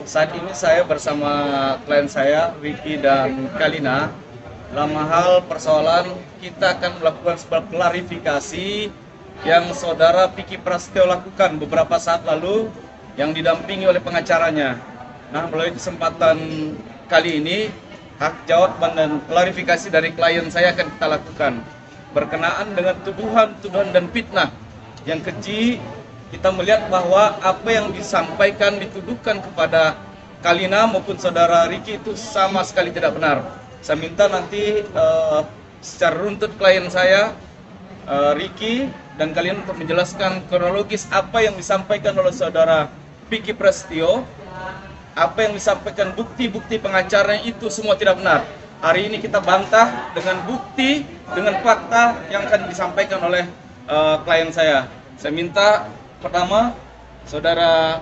Saat ini saya bersama klien saya, Ricky dan Kalina. Dalam hal persoalan, kita akan melakukan sebuah klarifikasi yang saudara Vicky Prasetyo lakukan beberapa saat lalu yang didampingi oleh pengacaranya. Nah, melalui kesempatan kali ini, hak jawab dan klarifikasi dari klien saya akan kita lakukan berkenaan dengan tuduhan dan fitnah yang keji. Kita melihat bahwa apa yang disampaikan, dituduhkan kepada Kalina maupun saudara Ricky itu sama sekali tidak benar. Saya minta nanti secara runtut klien saya, Ricky dan kalian untuk menjelaskan kronologis apa yang disampaikan oleh saudara Vicky Prasetyo, apa yang disampaikan bukti-bukti pengacaranya itu semua tidak benar. Hari ini kita bantah dengan bukti, dengan fakta yang akan disampaikan oleh klien saya. Saya minta pertama saudara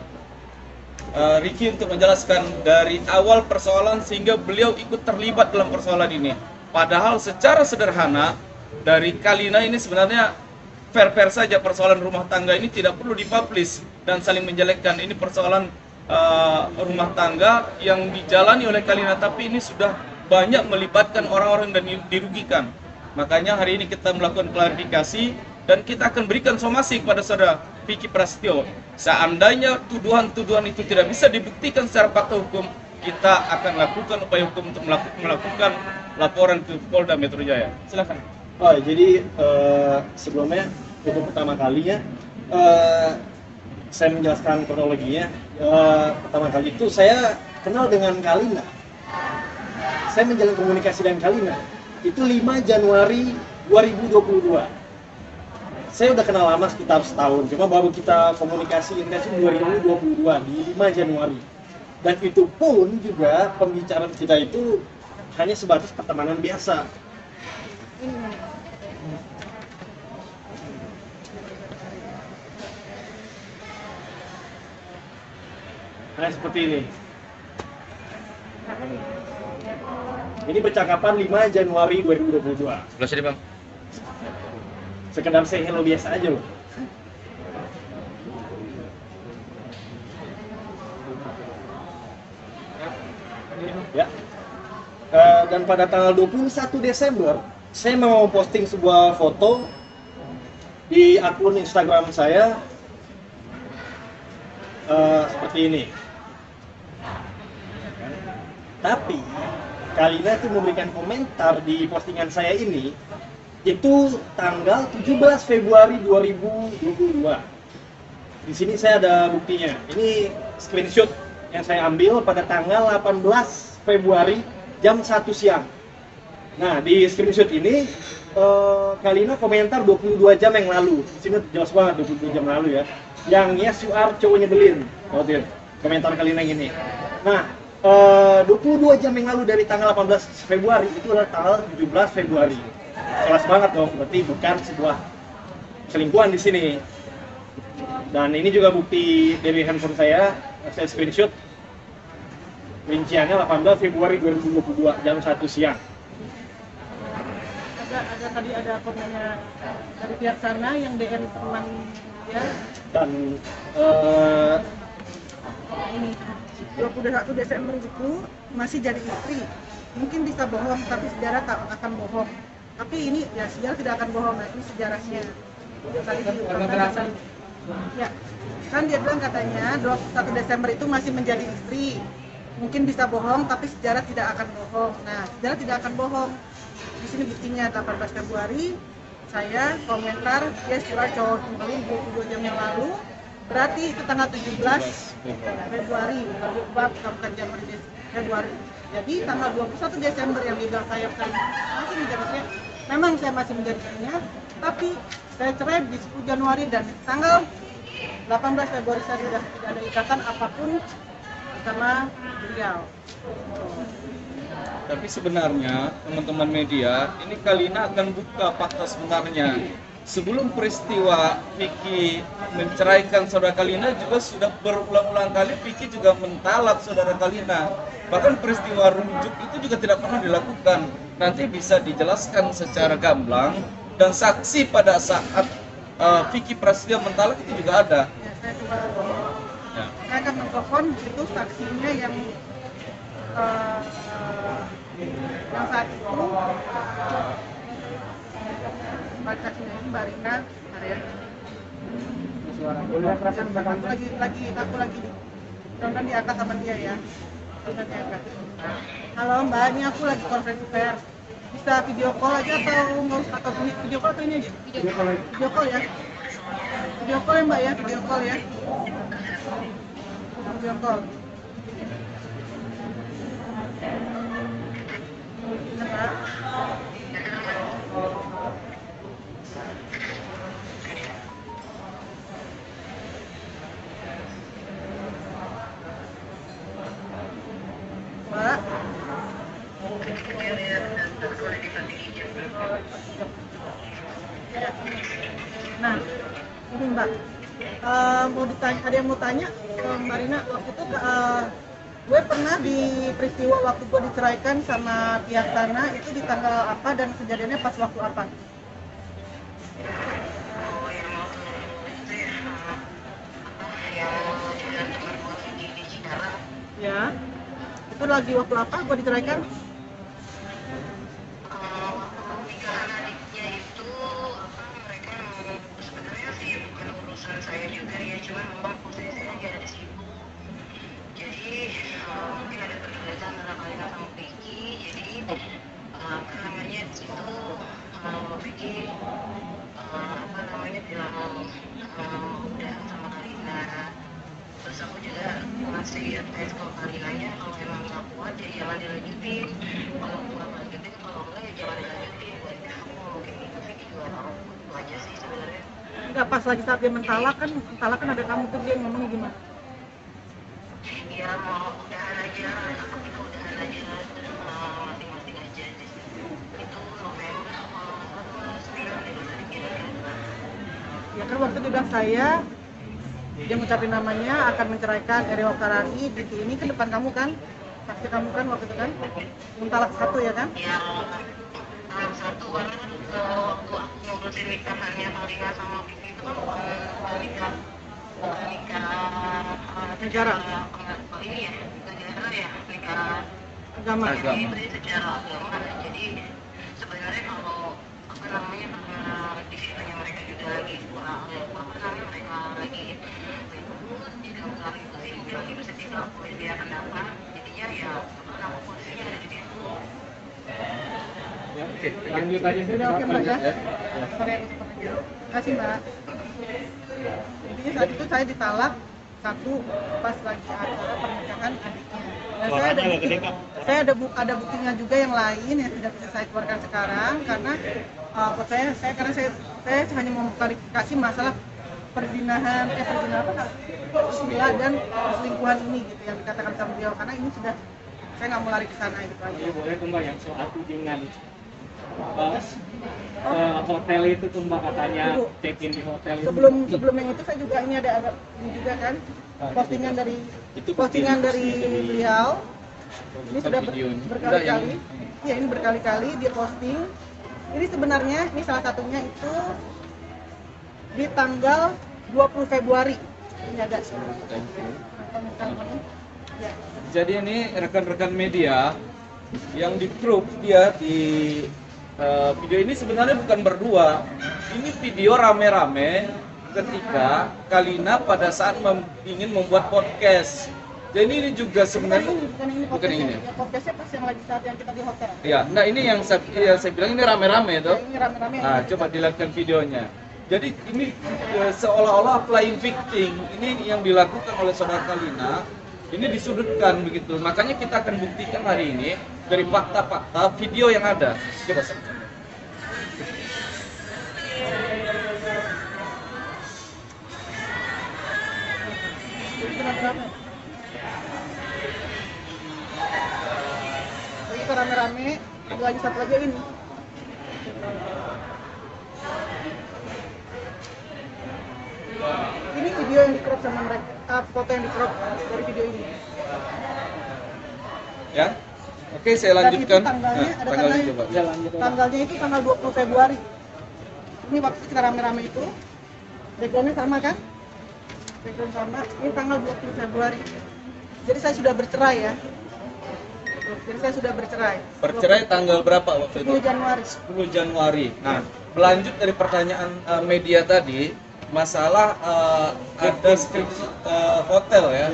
Ricky untuk menjelaskan dari awal persoalan sehingga beliau ikut terlibat dalam persoalan ini. Padahal secara sederhana dari Kalina ini sebenarnya fair-fair saja, persoalan rumah tangga ini tidak perlu dipublish dan saling menjelekkan. Ini persoalan rumah tangga yang dijalani oleh Kalina, tapi ini sudah banyak melibatkan orang-orang dan dirugikan. Makanya hari ini kita melakukan klarifikasi dan kita akan berikan somasi kepada saudara Vicky Prasetyo. Seandainya tuduhan-tuduhan itu tidak bisa dibuktikan secara fakta hukum, kita akan lakukan upaya hukum untuk melakukan laporan ke Polda Metro Jaya. Silakan. Oh, jadi sebelumnya untuk pertama kalinya saya menjelaskan kronologinya. Pertama kali itu saya kenal dengan Kalina. Saya menjalin komunikasi dengan Kalina itu 5 Januari 2022. Saya udah kenal lama sekitar setahun, cuma baru kita komunikasi intensif 2022 di 5 Januari. Dan itu pun juga pembicaraan kita itu hanya sebatas pertemanan biasa. Nah, seperti ini. Ini percakapan 5 Januari 2022. Sebelah sini, Bang. Sekedar say hello biasa aja loh. Ya. Dan pada tanggal 21 Desember saya mau posting sebuah foto di akun Instagram saya seperti ini. Tapi Kalina itu memberikan komentar di postingan saya ini itu tanggal 17 Februari 2022. Di sini saya ada buktinya. Ini screenshot yang saya ambil pada tanggal 18 Februari jam 1 siang. Nah, di screenshot ini Kalina komentar 22 jam yang lalu. Di sini jelas banget 22 jam lalu ya. Yang yes you are cowok nyebelin. Komentar Kalina gini. Nah, 22 jam yang lalu dari tanggal 18 Februari itu adalah tanggal 17 Februari. Jelas banget dong, berarti bukan sebuah selingkuhan di sini. Dan ini juga bukti dari handphone saya screenshot. Rinciannya 18 Februari 2022 jam 1 siang. Ada komennya dari pihak sana yang DM teman ya. Dan Ini 21 Desember itu masih jadi istri. Mungkin bisa bohong, tapi sejarah tak akan bohong. Tapi ini ya sejarah tidak akan bohong, nah ini sejarahnya. Ya, kan dia bilang katanya 21 Desember itu masih menjadi istri. Mungkin bisa bohong, tapi sejarah tidak akan bohong. Nah, sejarah tidak akan bohong. Di sini buktinya 18 Februari saya komentar yes you are cowok nyebelin 22 jam yang lalu. Berarti itu tanggal 17 Februari, bukan Januari, Februari. Jadi tanggal 21 Desember yang dibilang saya masih menjadinya, memang saya masih menjadinya, tapi saya cerai di 10 Januari dan tanggal 18 Februari saya sudah tidak ada ikatan apapun sama beliau. Tapi sebenarnya teman-teman media, ini Kalina akan buka fakta sebenarnya. Sebelum peristiwa Vicky menceraikan saudara Kalina juga sudah berulang-ulang kali Vicky juga mentalak saudara Kalina. Bahkan peristiwa rujuk itu juga tidak pernah dilakukan. Nanti bisa dijelaskan secara gamblang dan saksi pada saat Vicky Prasetyo mentalak itu juga ada. Ya, saya akan telepon itu saksinya yang saat itu saksinya ini Mbak Rina, Maria. Aku lagi tonton diangkat sama dia ya. Tonton diangkat. Halo Mbak, ini aku lagi konferensi pers. Bisa video call aja atau video call atau ini aja? Video call ya. Video call ya Mbak ya, video call ya. Video call. Ya, Mbak. Mbak. Nah, ini Mbak, mau ditanya, ada yang mau tanya ke Mbak Rina, waktu itu gue pernah di peristiwa waktu gue diceraikan sama pihak sana itu di tanggal apa dan kejadiannya pas waktu apa? Ya, itu lagi waktu apa gue diceraikan? Saya juga ya, cuman memang posisi saya lagi ada di situ. Jadi mungkin ada perbedaan antara Kalina sama Vicky. Jadi namanya di situ Vicky bilang udah sama Kalina. Terus aku juga masih advice ke Kalinanya kalau emang nggak kuat ya jangan dilanjutin. Kalau kuat lanjutin, kalau enggak ya jangan dilanjutin. Jadi aku mungkin itu Vicky juga tahu itu aja sih sebenarnya. Enggak, pas lagi saat dia mentalakan ada kamu tuh, dia ngomong gimana? Ya mau udahan aja, aku kita udahan aja, masing-masing aja. Itu November 9 itu tadi kira-kira. Ya kan waktu itu bilang dia ngucapin namanya akan menceraikan Eril Karani di ini ke depan kamu kan? Saksi kamu kan waktu itu kan? Talak 1 ya kan? Ya, talak 1 karena waktu aku ngurusin nikahannya Kalina sama Vicky itu kan bukan nikah negara. Ini ya, negara ya, nikah Agama. Jadi itu secara agama. Jadi sebenarnya kalau karena di situnya mereka juga lagi mereka lagi ribut, tidak lagi bisa dilakuin dia kenapa, jadinya ya aku posisinya ada di situ. Ya, oke, lanjut aja. Sudah oke Mbak ya? Terima kasih Mbak. Intinya saat itu saya ditalak 1 pas lagi acara pernikahan adiknya. Dan saya ada buktinya juga yang lain yang tidak bisa saya keluarkan sekarang karena saya hanya mau klarifikasi masalah perzinahan gila dan perselingkuhan ini gitu yang dikatakan sama beliau, karena ini sudah saya nggak mau lari ke sana gitu aja. Ini boleh tuh Mbak yang soal tudingan hotel itu tuh Mbak katanya check-in di hotel itu. Sebelum yang itu saya juga ini ada ini juga kan postingan dari beliau. Ini sudah berkali-kali. Iya, ini berkali-kali dia posting. Ini sebenarnya ini salah satunya itu di tanggal 20 Februari. Ini ada. Ya. Jadi ini rekan-rekan media yang di grup dia di video ini sebenarnya bukan berdua. Ini video rame-rame ketika Kalina pada saat ingin membuat podcast. Jadi ini juga sebenarnya bukan ini. Ya, podcastnya pas yang lagi saat yang kita di hotel. Ya, nah ini yang saya bilang ini rame-rame tuh. Ya, ini rame-rame. Nah, coba dilihatkan videonya. Jadi ini seolah-olah playing victim. Ini yang dilakukan oleh saudara Kalina. Ini disudutkan begitu. Makanya kita akan buktikan hari ini dari fakta-fakta video yang ada. Coba. Itu rame-rame, satu lagi ini. Ini video yang di-crop sama mereka, foto yang di-crop dari video ini. Ya. Oke, saya lanjutkan. Dan itu tanggalnya, Nah, ada tanggalnya tanggalnya. coba. Tanggalnya itu tanggal 20 Februari. Ini waktu kita rame-rame itu. Backgroundnya sama kan? background sama. Ini tanggal 20 Februari. Jadi saya sudah bercerai ya. Jadi saya sudah bercerai. Bercerai tanggal berapa waktu itu? 10 Januari. 10 Januari. Nah, berlanjut dari pertanyaan media tadi, masalah ada skripsi hotel ya.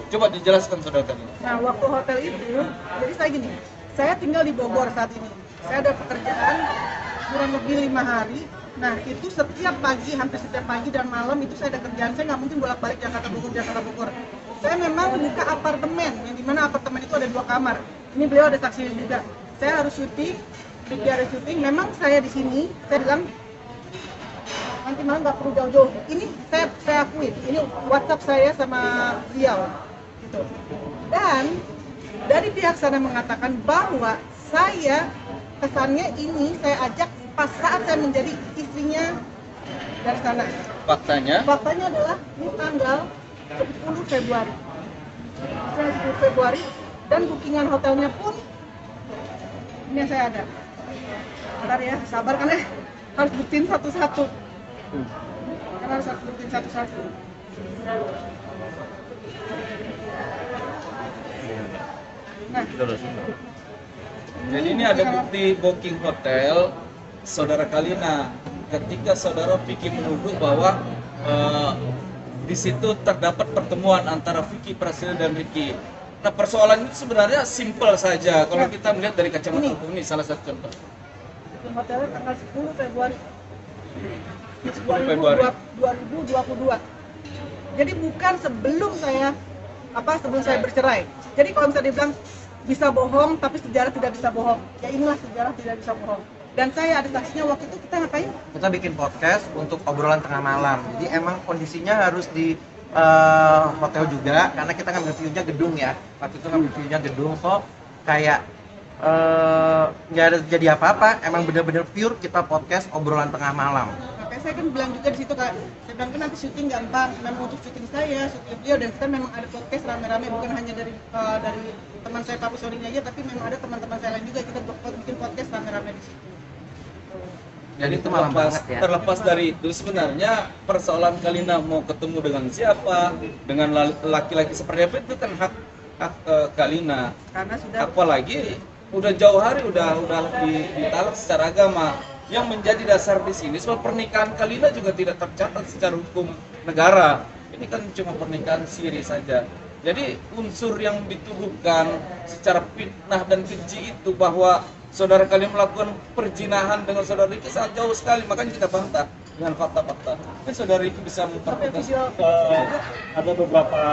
Coba dijelaskan saudara tadi. Nah, waktu hotel itu, jadi saya gini, saya tinggal di Bogor saat ini. Saya ada pekerjaan kurang lebih 5 hari. Nah, itu setiap pagi, hampir setiap pagi dan malam itu saya ada kerjaan. Saya nggak mungkin bolak-balik Jakarta Bogor. Saya memang buka apartemen, yang dimana apartemen itu ada 2 kamar. Ini beliau ada saksinya juga. Saya harus syuting, Ricky ada syuting. Memang saya di sini, saya bilang nanti malam nggak perlu jauh-jauh. Ini saya akui, ini WhatsApp saya sama beliau, gitu. Dan dari pihak sana mengatakan bahwa saya kesannya ini saya ajak pas saat saya menjadi istrinya dari sana. Faktanya Adalah ini tanggal 10 Februari. Saya 10 Februari dan bookingan hotelnya pun ini yang saya ada. Bentar ya, sabar kan ya. Harus buktiin satu-satu. Karena harus buktiin satu-satu. Nah, jadi ini ada bukti booking hotel saudara Kalina ketika saudara Vicky menuduh bahwa di situ terdapat pertemuan antara Vicky Prasetyo dan Ricky. Nah, persoalan itu sebenarnya simpel saja kalau kita melihat dari kacamata hukum. Ini salah satu contoh. booking hotelnya tanggal 10 Februari 10 Februari 2022. Jadi bukan sebelum saya bercerai. Jadi kalau misalnya dibilang bisa bohong tapi sejarah tidak bisa bohong, ya inilah sejarah tidak bisa bohong. Dan saya ada saksinya waktu itu kita ngapain? Kita bikin podcast untuk obrolan tengah malam. Jadi emang kondisinya harus di hotel juga karena kita ngambil view-nya gedung ya. Waktu itu ngambil view-nya gedung, so kayak nggak ada jadi apa-apa. Emang bener-bener pure kita podcast obrolan tengah malam. Makanya saya kan bilang juga di situ Kak, saya bilang kan nanti syuting gampang, memang untuk syuting saya, syuting beliau, dan kita memang ada podcast rame-rame, bukan hanya dari teman saya Pak Sorinya aja, tapi memang ada teman-teman saya lain juga, kita bikin podcast rame-rame di situ. Jadi Itu malam banget ya. terlepas dari itu sebenarnya persoalan Kalina mau ketemu dengan siapa, dengan laki-laki seperti apa itu kan hak Kalina. Karena sudah Apalagi udah jauh hari udah ditalak secara agama. Yang menjadi dasar di sini soal pernikahan Kalina juga tidak tercatat secara hukum negara. Ini kan cuma pernikahan siri saja. Jadi unsur yang dituduhkan secara fitnah dan keji itu bahwa saudara kalian melakukan perjinahan dengan saudara Ricky sangat jauh sekali, makanya kita bantah dengan fakta-fakta. Tapi saudara Ricky bisa mempertegas. Ada beberapa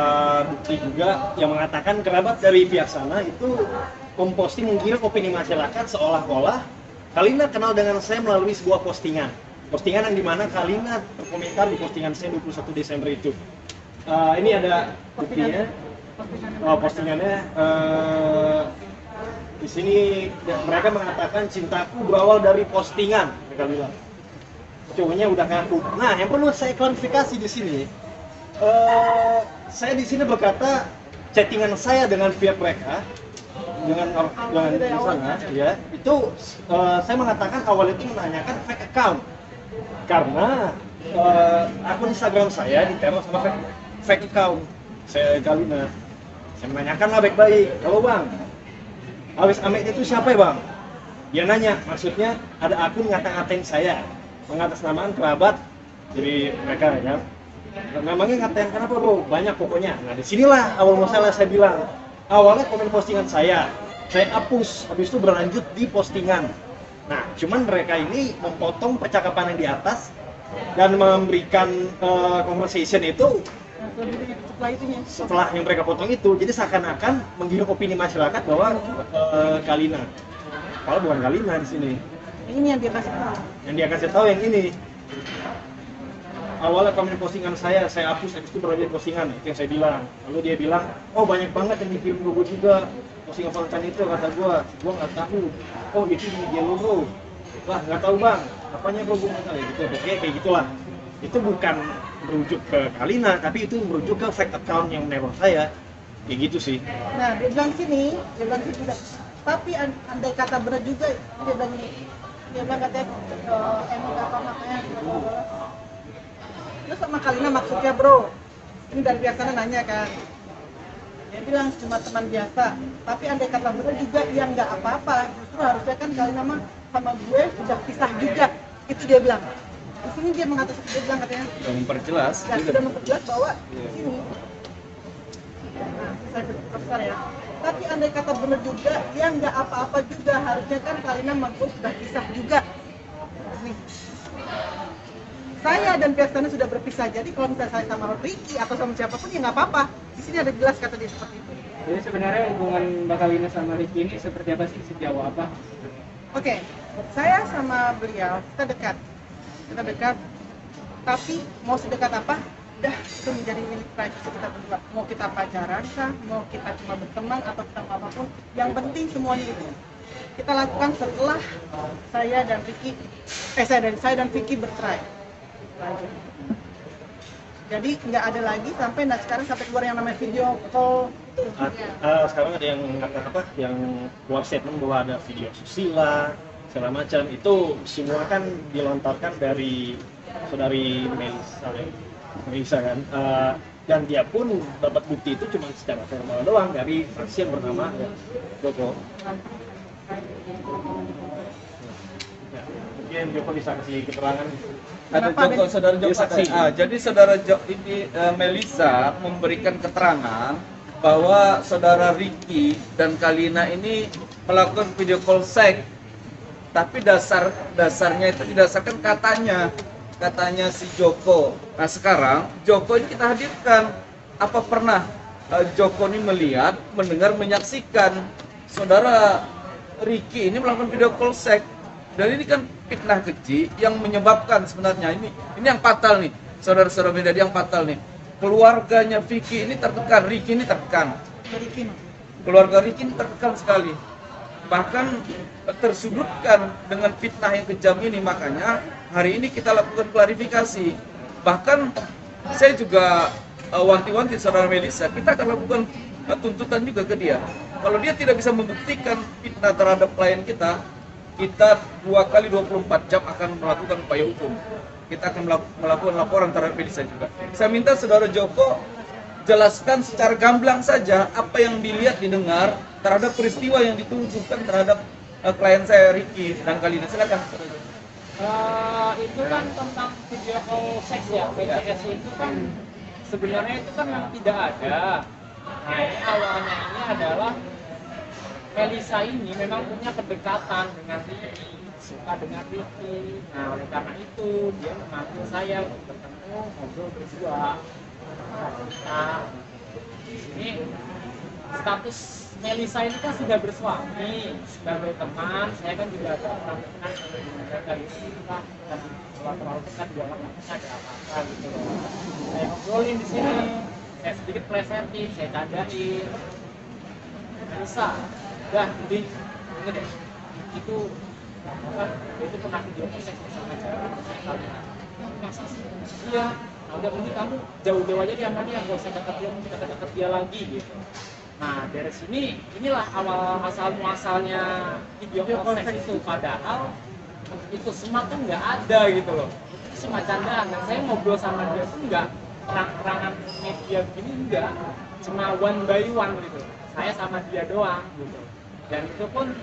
bukti juga yang mengatakan kerabat dari pihak sana itu memposting menggiring opini masyarakat seolah-olah Kalina kenal dengan saya melalui sebuah postingan yang dimana Kalina berkomentar di postingan saya 21 Desember itu. Ini ada buktinya. Postingannya di sini mereka mengatakan cintaku berawal dari postingan, mereka bilang. Cowoknya udah ngaku. Nah, yang perlu saya klarifikasi di sini, saya di sini berkata chattingan saya dengan pihak mereka, dengan di sana, ya itu saya mengatakan awal itu menanyakan fake account karena akun Instagram saya diteror sama fake account saya Kalina. Saya menanyakan lah baik-baik, kalau bang Awis Amet itu siapa ya bang? Dia nanya, maksudnya ada akun ngata-ngatain saya, mengatasnamakan kerabat dari mereka ya. Namanya ngatain kenapa bro? Banyak pokoknya. Nah disinilah awal masalah saya bilang. Awalnya komen postingan saya hapus, habis itu berlanjut di postingan. Nah cuman mereka ini memotong percakapan yang di atas dan memberikan conversation itu setelah yang mereka potong itu, jadi seakan-akan menggiring opini masyarakat bahwa Kalina, kalau bukan Kalina di sini. ini yang dia kasih tahu. Yang dia kasih tahu yang ini. Awalnya komen postingan saya hapus, habis itu berlanjut postingan, itu yang saya bilang. Lalu dia bilang, oh banyak banget yang dikirim gue juga postingan Valentine itu, kata gue nggak tahu. Oh itu dia lo bro, wah nggak tahu bang, apanya bro gue nggak tahu gitu. Oke kayak gitulah. Itu bukan merujuk ke Kalina, tapi itu merujuk ke fake account yang meneror saya, kayak gitu sih. Nah dia bilang sini juga. Tapi andai kata benar juga dia bilang ini, dia bilang katanya emang apa makanya. Terus sama Kalina maksudnya bro, Ini dari pihak sana nanya kan, dia bilang cuma teman biasa, tapi andai kata bener juga ya nggak apa-apa, justru harusnya kan kali nama sama gue sudah pisah juga, itu dia bilang. Di sini dia mengatakan, dia bilang katanya Sudah memperjelas. ya, sudah memperjelas bahwa di sini, nah, saya profesor ya, tapi andai kata bener juga ya nggak apa-apa juga, harusnya kan Kalina sama gue sudah pisah juga. Nih, saya dan pihak sana sudah berpisah, jadi kalau misalnya saya sama Ricky atau sama siapapun ya nggak apa-apa. Di sini ada jelas kata dia seperti itu. Jadi sebenarnya hubungan Mbak Kalina sama Ricky ini seperti apa sih, sejauh apa? Oke, saya sama beliau kita dekat, tapi mau sedekat apa, udah itu menjadi milik privasi kita berdua. Mau kita pacaran kah, mau kita cuma berteman atau kita mau apapun, yang penting semuanya itu kita lakukan setelah saya dan Vicky bercerai. Lanjut. Jadi nggak ada lagi sampai sekarang sampai keluar yang namanya video call. Sekarang ada yang apa yang keluar statement bahwa ada video susila segala macam, itu semua kan dilontarkan dari saudari Melisa kan, dan dia pun dapat bukti itu cuma secara formal doang dari fraksi yang bernama Joko. Ya, mungkin Joko bisa kasih keterangan. Ada Kenapa Joko, saudara Joko. saksi. Jadi saudara Joko ini Melisa memberikan keterangan bahwa saudara Ricky dan Kalina ini melakukan video call seks, tapi dasarnya itu didasarkan katanya si Joko. Nah sekarang Joko ini kita hadirkan, apa pernah Joko ini melihat, mendengar, menyaksikan saudara Ricky ini melakukan video call seks? Dan ini kan fitnah keji yang menyebabkan sebenarnya ini yang fatal nih, saudara-saudara media, yang fatal nih. Keluarganya Vicky ini tertekan, Ricky ini tertekan. Keluarga Ricky ini tertekan sekali. Bahkan tersudutkan dengan fitnah yang kejam ini, makanya hari ini kita lakukan klarifikasi. Bahkan saya juga wanti-wanti saudara Melisa, kita akan lakukan tuntutan juga ke dia. Kalau dia tidak bisa membuktikan fitnah terhadap klien kita 2 kali 24 jam akan melakukan upaya hukum. Kita akan melakukan laporan terhadap Melisa juga. Saya minta saudara Joko jelaskan secara gamblang saja apa yang dilihat, didengar terhadap peristiwa yang ditujukan terhadap klien saya Ricky dan Kalina. Silakan. Itu kan tentang video call seks ya, VCS itu kan sebenarnya itu kan yang tidak ada. Nah ini awalnya ini adalah Melisa ini memang punya kedekatan dengan Ricky, suka dengan Ricky. Nah oleh karena itu dia memanggil saya untuk bertemu, ngobrol berdua. Nah, kita di sini status Melisa ini kan sudah bersuami, sebagai teman. Saya kan juga ada orang kenal dari kita, dan setelah terlalu dekat juga nggak ada apa-apa gitu. Saya ngobrolin di sini, saya sedikit plesetin, saya tandain. Melisa, udah, ini deh, itu apa? Itu pernah video seks sama cewek. Masa sih? Iya. Nah, udah mending kamu jauh-jauh aja dia sama dia, nggak usah dekat dia, kita dekat dia lagi gitu. Nah dari sini inilah awal asal muasalnya video call seks itu, padahal itu semua tuh nggak ada gitu loh. Itu cuma candaan. Dan saya ngobrol sama dia tuh nggak terang-terangan media begini, enggak, cuma one by one gitu. Saya sama dia doang gitu. Dan itu pun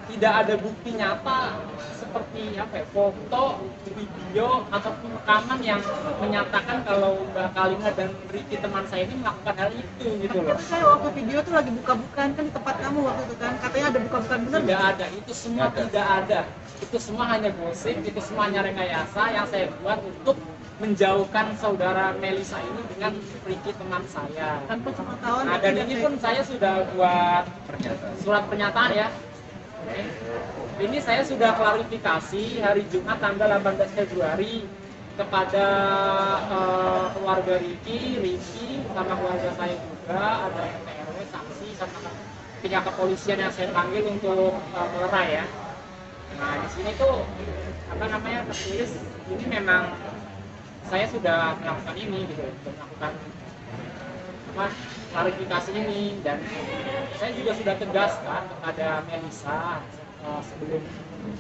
tidak ada bukti nyata seperti apa ya, foto, video ataupun rekaman yang menyatakan kalau Mbak Kalina dan Ricky teman saya ini melakukan hal itu gitu loh. Tapi saya waktu video tuh lagi buka-bukaan kan di tempat kamu waktu itu kan, katanya ada buka-bukaan bener. Tidak ada, itu semua tidak ada. Itu semua hanya gosip, itu semua hanya rekayasa yang saya buat untuk menjauhkan saudara Melisa ini dengan Ricky teman saya. Tanpa pengetahuan. Nah dan ini pun saya sudah buat surat pernyataan ya. Ini saya sudah klarifikasi hari Jumat tanggal 18 Februari kepada keluarga Ricky sama keluarga saya juga, ada RT RW, saksi, sama pihak kepolisian yang saya panggil untuk melerai ya. Nah di sini tuh apa namanya tertulis ini memang saya sudah melakukan ini gitu, melakukan apa klarifikasi ini, dan saya juga sudah tegaskan kepada Melisa sebelum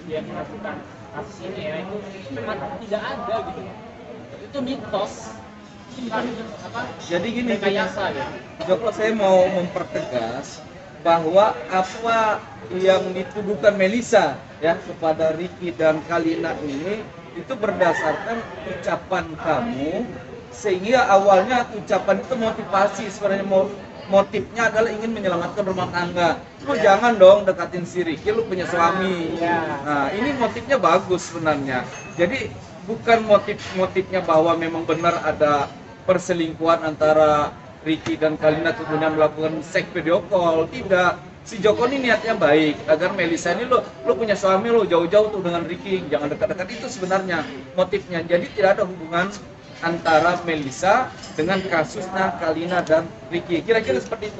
dia melakukan kasus ini ya, itu memang tidak ada gitu, itu mitos Jadi gini, rekayasa ya. Joko, saya mau mempertegas bahwa apa yang dituduhkan Melisa ya kepada Ricky dan Kalina ini itu berdasarkan ucapan kamu, sehingga awalnya ucapan itu motivasi, sebenarnya motifnya adalah ingin menyelamatkan rumah tangga. Lu jangan dong dekatin si Ricky, lu punya suami. Nah, ini motifnya bagus sebenarnya. Jadi bukan motifnya bahwa memang benar ada perselingkuhan antara Ricky dan Kalina kemudian melakukan seks video call. Tidak. Si Joko ini niatnya baik agar Melisa ini lu punya suami, lu jauh-jauh tuh dengan Ricky, jangan dekat-dekat, itu sebenarnya motifnya. Jadi tidak ada hubungan antara Melisa dengan kasusnya Kalina dan Ricky. Kira-kira seperti itu.